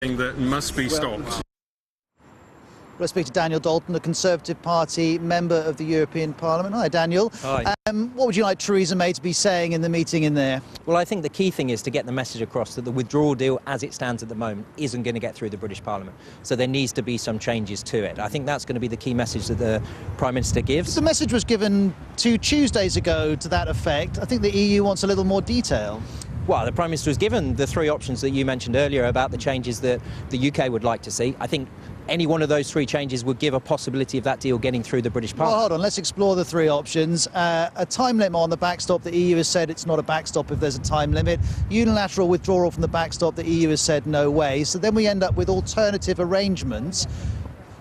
that must be stopped. Let's speak to Daniel Dalton, the Conservative Party member of the European Parliament. Hi, Daniel. Hi. What would you like Theresa May to be saying in the meeting in there? Well, I think the key thing is to get the message across that the withdrawal deal, as it stands at the moment, isn't going to get through the British Parliament. So there needs to be some changes to it. I think that's going to be the key message that the Prime Minister gives. The message was given 2 Tuesdays ago to that effect. I think the EU wants a little more detail. Well, the Prime Minister was given the 3 options that you mentioned earlier about the changes that the UK would like to see. I think any one of those 3 changes would give a possibility of that deal getting through the British Parliament. Well, hold on, let's explore the 3 options. A time limit on the backstop. The EU has said it's not a backstop if there's a time limit. Unilateral withdrawal from the backstop. The EU has said no way. So then we end up with alternative arrangements.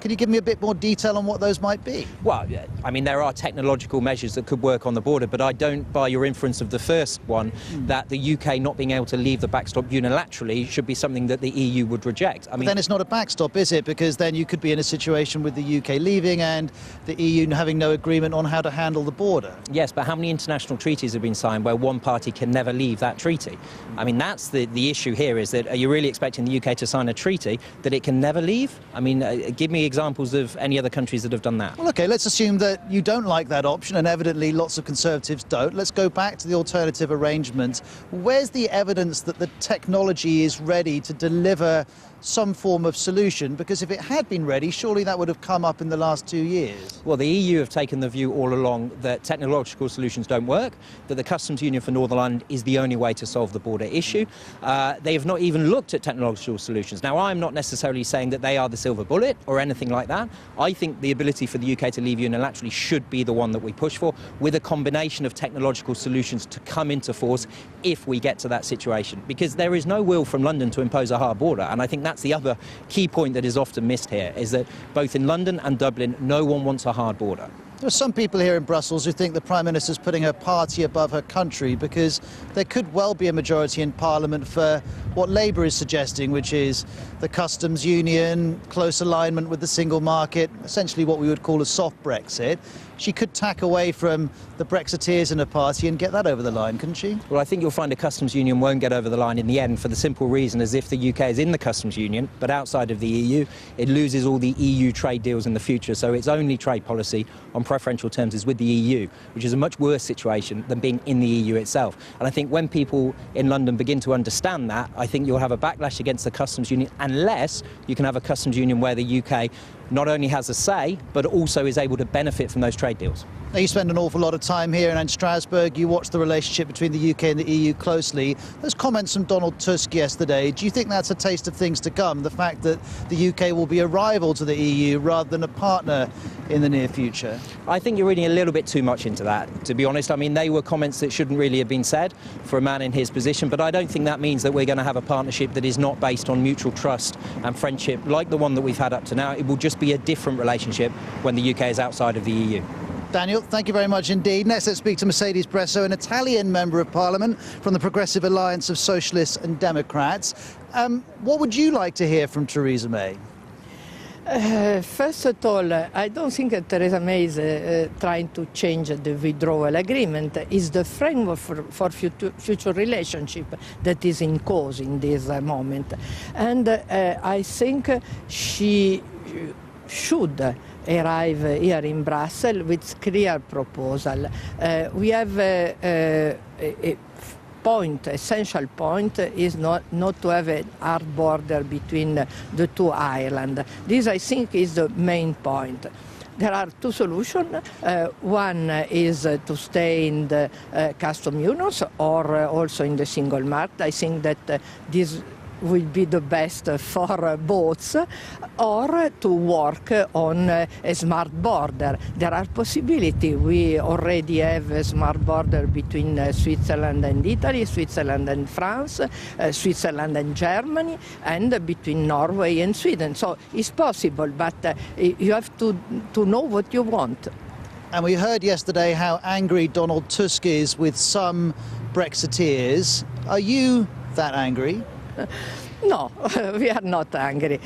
Can you give me a bit more detail on what those might be? Well, I mean, there are technological measures that could work on the border, but I don't buy your inference of the first one, that the UK not being able to leave the backstop unilaterally should be something that the EU would reject. I mean, then it's not a backstop, is it? Because then you could be in a situation with the UK leaving and the EU having no agreement on how to handle the border. Yes, but how many international treaties have been signed where one party can never leave that treaty? I mean, that's the issue here, is that are you really expecting the UK to sign a treaty that it can never leave? I mean, give me examples of any other countries that have done that. Well, OK, let's assume that you don't like that option, and evidently lots of Conservatives don't. Let's go back to the alternative arrangement. Where's the evidence that the technology is ready to deliver some form of solution? Because if it had been ready, surely that would have come up in the last 2 years. Well, the EU have taken the view all along that technological solutions don't work, that the customs union for Northern Ireland is the only way to solve the border issue. They have not even looked at technological solutions. Now, I'm not necessarily saying that they are the silver bullet or anything like that. I think the ability for the UK to leave unilaterally should be the one that we push for, with a combination of technological solutions to come into force if we get to that situation. Because there is no will from London to impose a hard border, and I think that's the other key point that is often missed here, is that both in London and Dublin, no one wants a hard border. There are some people here in Brussels who think the Prime Minister's putting her party above her country, because there could well be a majority in Parliament for what Labour is suggesting, which is the customs union, close alignment with the single market, essentially what we would call a soft Brexit. She could tack away from the Brexiteers in her party and get that over the line, couldn't she? Well, I think you'll find a customs union won't get over the line in the end, for the simple reason as if the UK is in the customs union but outside of the EU, it loses all the EU trade deals in the future. So its only trade policy on preferential terms is with the EU, which is a much worse situation than being in the EU itself. And I think when people in London begin to understand that, I think you'll have a backlash against the customs union, unless you can have a customs union where the UK not only has a say, but also is able to benefit from those trade deals. Now, you spend an awful lot of time here in Strasbourg. You watch the relationship between the UK and the EU closely. There's comments from Donald Tusk yesterday. Do you think that's a taste of things to come, the fact that the UK will be a rival to the EU rather than a partner in the near future? I think you're reading a little bit too much into that, to be honest. I mean, they were comments that shouldn't really have been said for a man in his position, but I don't think that means that we're going to have a partnership that is not based on mutual trust and friendship like the one that we've had up to now. It will just be a different relationship when the UK is outside of the EU. Daniel, thank you very much indeed. Next, let's speak to Mercedes Bresso, an Italian member of Parliament from the Progressive Alliance of Socialists and Democrats. What would you like to hear from Theresa May? First of all, I don't think that Theresa May is trying to change the withdrawal agreement. It's the framework for future relationship that is in cause in this moment. And I think she should arrive here in Brussels with clear proposal. We have a essential point is not to have a hard border between the 2 Ireland. This, I think, is the main point. There are 2 solutions. One is to stay in the custom unions or also in the single market. I think that this will be the best for both, or to work on a smart border. There are possibilities. We already have a smart border between Switzerland and Italy, Switzerland and France, Switzerland and Germany, and between Norway and Sweden. So it's possible, but you have to know what you want. And we heard yesterday how angry Donald Tusk is with some Brexiteers. Are you that angry? No, we are not angry.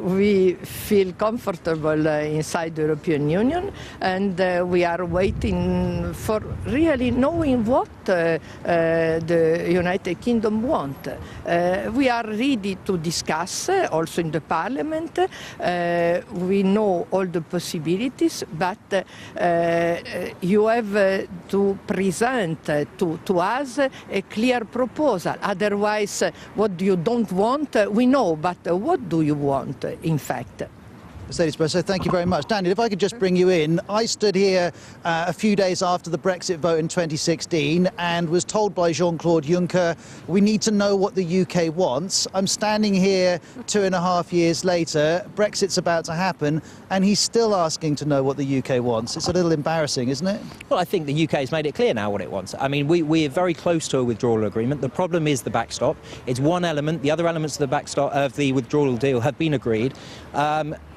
We feel comfortable inside the European Union, and we are waiting for really knowing what the United Kingdom want. We are ready to discuss also in the Parliament. We know all the possibilities, but you have to present to us a clear proposal. Otherwise, what you don't want, we know, but what do you want, in fact? Mercedes Bresso, thank you very much. Daniel, if I could just bring you in. I stood here a few days after the Brexit vote in 2016 and was told by Jean-Claude Juncker, we need to know what the UK wants. I'm standing here 2.5 years later, Brexit's about to happen, and he's still asking to know what the UK wants. It's a little embarrassing, isn't it? Well, I think the UK has made it clear now what it wants. I mean, we're very close to a withdrawal agreement. The problem is the backstop. It's one element. The other elements of the backstop of the withdrawal deal have been agreed.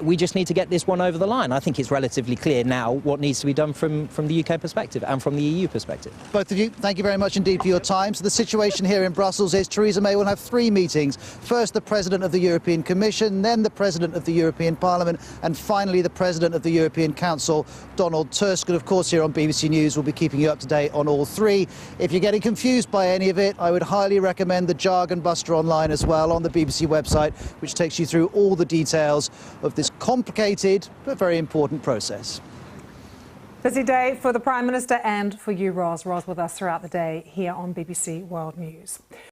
We just need to get this one over the line. I think it's relatively clear now what needs to be done from the UK perspective and from the EU perspective. Both of you, thank you very much indeed for your time. So the situation here in Brussels is Theresa May will have 3 meetings. First, the President of the European Commission, then the President of the European Parliament, and finally the President of the European Council, Donald Tusk. And of course, here on BBC News, we'll be keeping you up to date on all 3. If you're getting confused by any of it, I would highly recommend the Jargon Buster online as well on the BBC website, which takes you through all the details of this complicated but very important process. Busy day for the Prime Minister and for you, Ros. Ros with us throughout the day here on BBC World News.